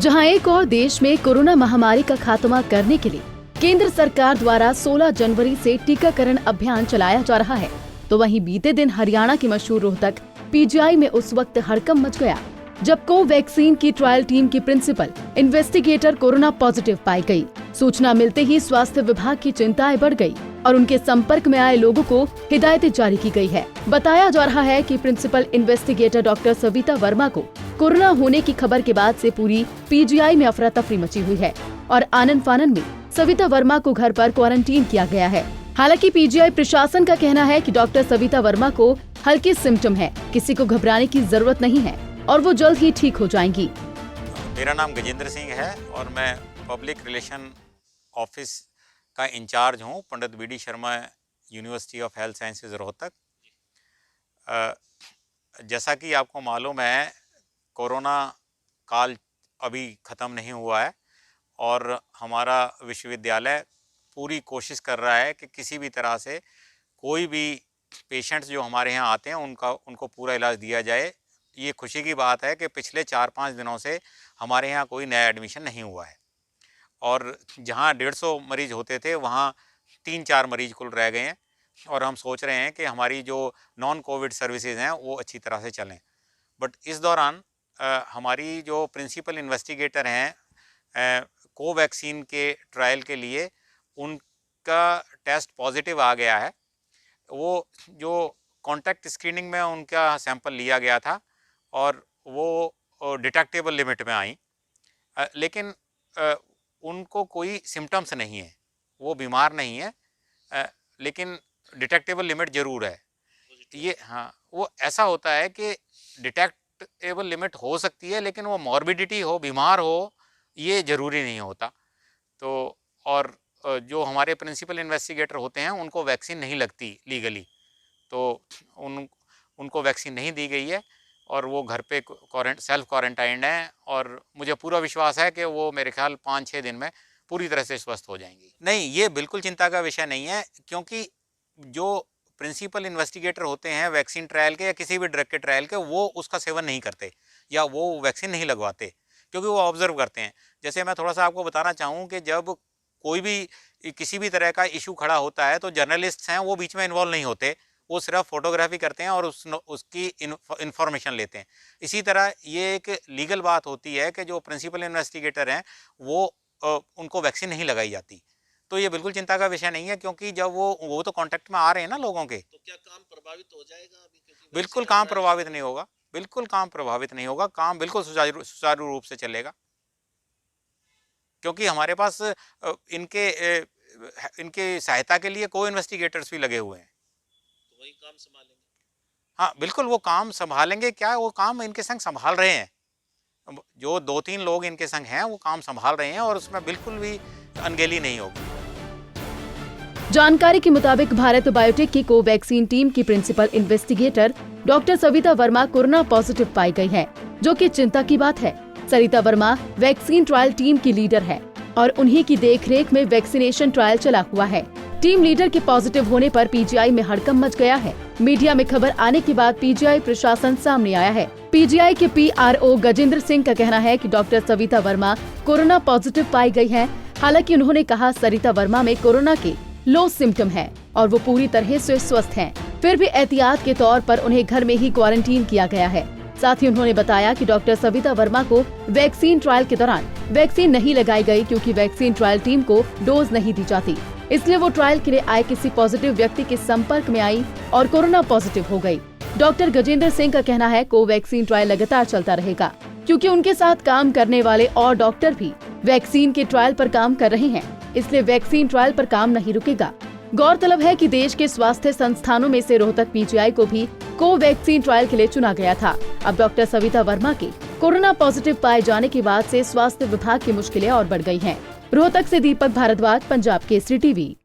जहां एक और देश में कोरोना महामारी का खात्मा करने के लिए केंद्र सरकार द्वारा 16 जनवरी से टीकाकरण अभियान चलाया जा रहा है, तो वहीं बीते दिन हरियाणा की मशहूर रोहतक पीजीआई में उस वक्त हड़कंप मच गया जब कोवैक्सीन की ट्रायल टीम की प्रिंसिपल इन्वेस्टिगेटर कोरोना पॉजिटिव पाई गई। सूचना मिलते ही स्वास्थ्य विभाग की चिंताएं बढ़ गई और उनके संपर्क में आए लोगों को हिदायतें जारी की गई है। बताया जा रहा है कि principal investigator doctor Savita Verma को कोरोना होने की खबर के बाद से पूरी पीजीआई में अफरा तफरी मची हुई है और आनन फानन में सविता वर्मा को घर पर क्वारंटीन किया गया है। हालांकि पीजीआई प्रशासन का कहना है कि डॉक्टर सविता वर्मा को हल्के सिम्टम है, किसी को घबराने की जरूरत नहीं है और वो जल्द ही ठीक हो जाएंगी। मेरा नाम गजेंद्र सिंह है और मैं पब्लिक रिलेशन ऑफिस का इंचार्ज हूँ Pandit BD Sharma university of health sciences Rohtak. जैसा कि आपको मालूम है, कोरोना काल अभी ख़त्म नहीं हुआ है और हमारा विश्वविद्यालय पूरी कोशिश कर रहा है कि किसी भी तरह से कोई भी पेशेंट्स जो हमारे यहाँ आते हैं उनको पूरा इलाज दिया जाए। ये खुशी की बात है कि पिछले 4-5 दिनों से हमारे यहाँ कोई नया एडमिशन नहीं हुआ है और जहाँ 150 मरीज़ होते थे वहाँ 3-4 मरीज़ कुल रह गए हैं और हम सोच रहे हैं कि हमारी जो नॉन कोविड सर्विसेज हैं वो अच्छी तरह से चलें। बट इस दौरान हमारी जो प्रिंसिपल इन्वेस्टिगेटर हैं कोवैक्सीन के ट्रायल के लिए उनका टेस्ट पॉजिटिव आ गया है। वो जो कॉन्टैक्ट स्क्रीनिंग में उनका सैंपल लिया गया था और वो डिटेक्टेबल लिमिट में आई, लेकिन उनको कोई सिम्टम्स नहीं है, वो बीमार नहीं है, लेकिन डिटेक्टेबल लिमिट ज़रूर है। ये हाँ, वो ऐसा होता है कि डिटेक्टेबल लिमिट हो सकती है लेकिन वो मॉर्बिडिटी हो, बीमार हो, ये ज़रूरी नहीं होता। तो और जो हमारे प्रिंसिपल इन्वेस्टिगेटर होते हैं उनको वैक्सीन नहीं लगती लीगली, तो उनको वैक्सीन नहीं दी गई है और वो घर पे सेल्फ क्वारंटाइंड हैं और मुझे पूरा विश्वास है कि वो मेरे ख्याल 5-6 दिन में पूरी तरह से स्वस्थ हो जाएंगी। नहीं, ये बिल्कुल चिंता का विषय नहीं है, क्योंकि जो प्रिंसिपल इन्वेस्टिगेटर होते हैं वैक्सीन ट्रायल के या किसी भी ड्रग के ट्रायल के, वो उसका सेवन नहीं करते या वो वैक्सीन नहीं लगवाते, क्योंकि वो ऑब्जर्व करते हैं। जैसे मैं थोड़ा सा आपको बताना चाहूँ कि जब कोई भी किसी भी तरह का इशू खड़ा होता है तो जर्नलिस्ट्स हैं वो बीच में इन्वॉल्व नहीं होते, वो सिर्फ फोटोग्राफी करते हैं और उसकी इन्फॉर्मेशन लेते हैं। इसी तरह ये एक लीगल बात होती है कि जो प्रिंसिपल इन्वेस्टिगेटर हैं वो उनको वैक्सीन नहीं लगाई जाती। तो ये बिल्कुल चिंता का विषय नहीं है, क्योंकि जब वो तो कांटेक्ट में आ रहे हैं ना लोगों के। तो क्या काम प्रभावित हो जाएगा अभी? बिल्कुल काम प्रभावित नहीं होगा, बिल्कुल काम प्रभावित नहीं होगा, काम बिल्कुल सुचारू रूप से चलेगा, क्योंकि हमारे पास इनके सहायता के लिए को इन्वेस्टिगेटर्स भी लगे हुए हैं। तो वही काम संभालेंगे? हाँ बिल्कुल, वो काम संभालेंगे। क्या वो काम इनके संग संभाल रहे हैं, जो 2-3 लोग इनके संग हैं वो काम संभाल रहे हैं और उसमें बिल्कुल भी अनगेली नहीं होगी। जानकारी के मुताबिक भारत बायोटेक की कोवैक्सीन टीम की principal investigator doctor Savita Verma corona positive पाई गई है, जो कि चिंता की बात है। Savita Verma vaccine trial team की लीडर है और उन्हीं की देखरेख में वैक्सीनेशन ट्रायल चला हुआ है। टीम लीडर के पॉजिटिव होने पर पीजीआई में हड़कंप मच गया है। मीडिया में खबर आने के बाद पीजीआई प्रशासन सामने आया है। पीजीआई के पीआरओ गजेंद्र सिंह का कहना है कि doctor Savita Verma corona positive पाई गई है। हालांकि उन्होंने कहा सविता वर्मा में कोरोना के लो सिम्टम है और वो पूरी तरह से स्वस्थ हैं। फिर भी एहतियात के तौर पर उन्हें घर में ही क्वारंटीन किया गया है। साथ ही उन्होंने बताया कि डॉक्टर सविता वर्मा को वैक्सीन ट्रायल के दौरान वैक्सीन नहीं लगाई गई, क्योंकि वैक्सीन ट्रायल टीम को डोज नहीं दी जाती, इसलिए वो ट्रायल के लिए आए किसी पॉजिटिव व्यक्ति के संपर्क में आई और कोरोना पॉजिटिव हो गई। डॉक्टर गजेंद्र सिंह का कहना है कोवैक्सीन ट्रायल लगातार चलता रहेगा, क्योंकि उनके साथ काम करने वाले और डॉक्टर भी वैक्सीन के ट्रायल पर काम कर रहे हैं, इसलिए वैक्सीन ट्रायल पर काम नहीं रुकेगा। गौरतलब है कि देश के स्वास्थ्य संस्थानों में से रोहतक पीजीआई को भी कोवैक्सीन ट्रायल के लिए चुना गया था। अब डॉक्टर सविता वर्मा के कोरोना पॉजिटिव पाए जाने के बाद से स्वास्थ्य विभाग की मुश्किलें और बढ़ गई हैं। रोहतक से दीपक भारद्वाज, पंजाब केसरी टीवी।